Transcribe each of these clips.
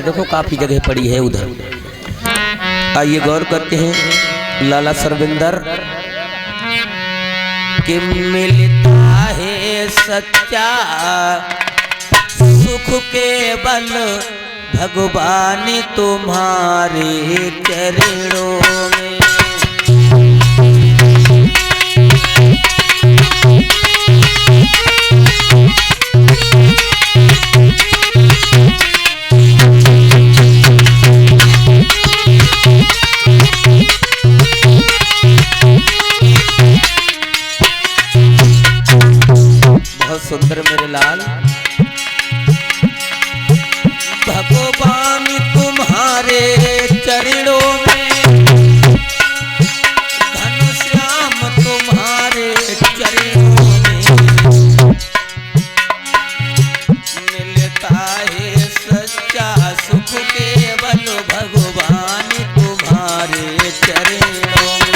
देखो काफी जगह पड़ी है उधर। आइए गौर करते हैं लाला सरविंदर कि मिलता है सच्चा सुख केवल भगवान तुम्हारे चरणों में। बहुत सुंदर मेरे लाल, भगवान तुम्हारे चरणों में, घनश्याम तुम्हारे चरणों में मिलता है सच्चा सुख केवल भगवान तुम्हारे चरणों में।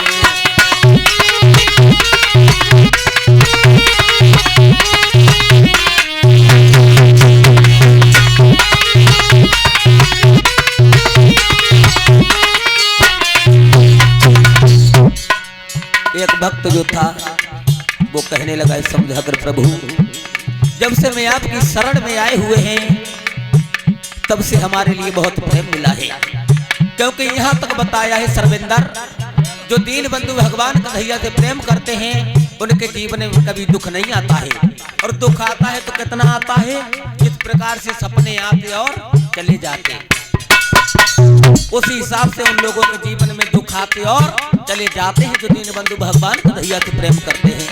एक भक्त जो था वो कहने लगा समझाकर, प्रभु जब से मैं आपकी शरण में आए हुए हैं तब से हमारे लिए बहुत प्रेम मिला है, क्योंकि यहाँ तक बताया है सरविंदर, जो दीन बंधु भगवान कन्हैया से प्रेम करते हैं उनके जीवन में कभी दुख नहीं आता है, और दुख आता है तो कितना आता है, इस प्रकार से सपने आते और चले जाते, उसी हिसाब से उन लोगों के जीवन में दुख आते और चले जाते हैं जो दीन बंधु भगवान कन्हैया से प्रेम करते हैं।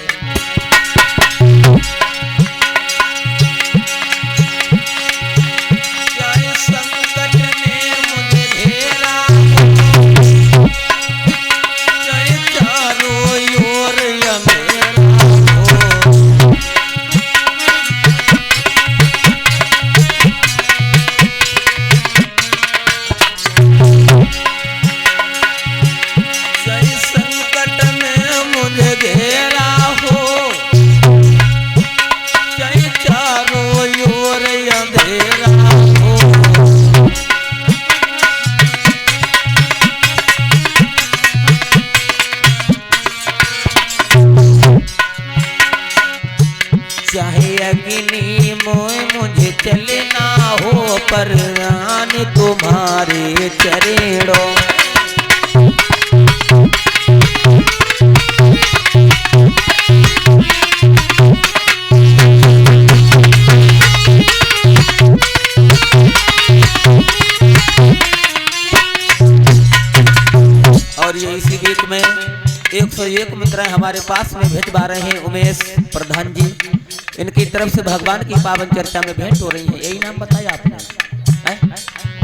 चाहे अग्नि मोह मुझे चलना हो प्राण तुम्हारे चरणों। और ये इसी बीच में 101 मित्र हमारे पास में भेजवा रहे हैं उमेश प्रधान जी, इनकी तरफ से भगवान की पावन चर्चा में भेंट हो रही है। यही नाम बताया आपने,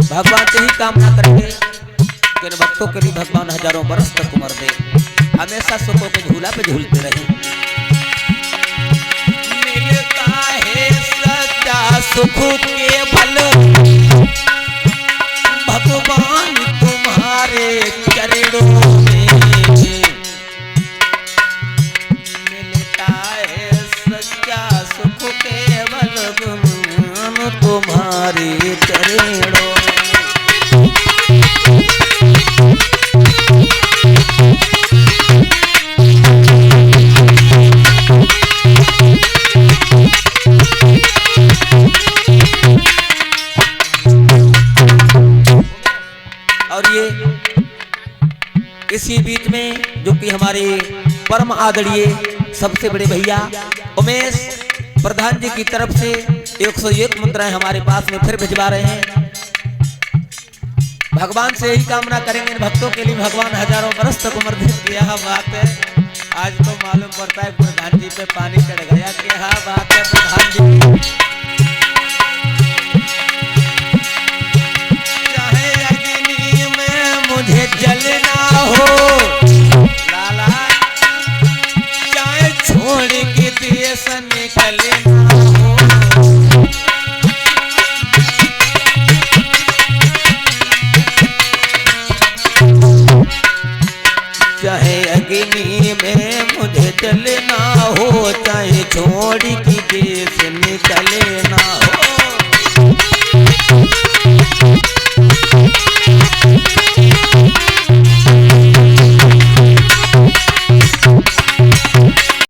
भगवान से ही कामना करेंगे कि इन भक्तों के लिए भगवान हजारों बरस तक उम्र दे, हमेशा सुखों के झूला पे झूलते रहे। मिलता है सच्चा सुख केवल भगवान तुम्हारे चरणों में। तुम्हारे चरणों और ये इसी बीच में जो कि हमारे परम आदरणीय सबसे बड़े भैया उमेश प्रधान जी की तरफ से 101 मुद्राएं हमारे पास में फिर भिजवा रहे हैं। भगवान से यही कामना करेंगे इन भक्तों के लिए भगवान हजारों बरस तक उम्र दे। यह बात है, आज तो मालूम पड़ता है प्रधान जी पे पानी चढ़ गया कि हाँ बात है प्रधान जी।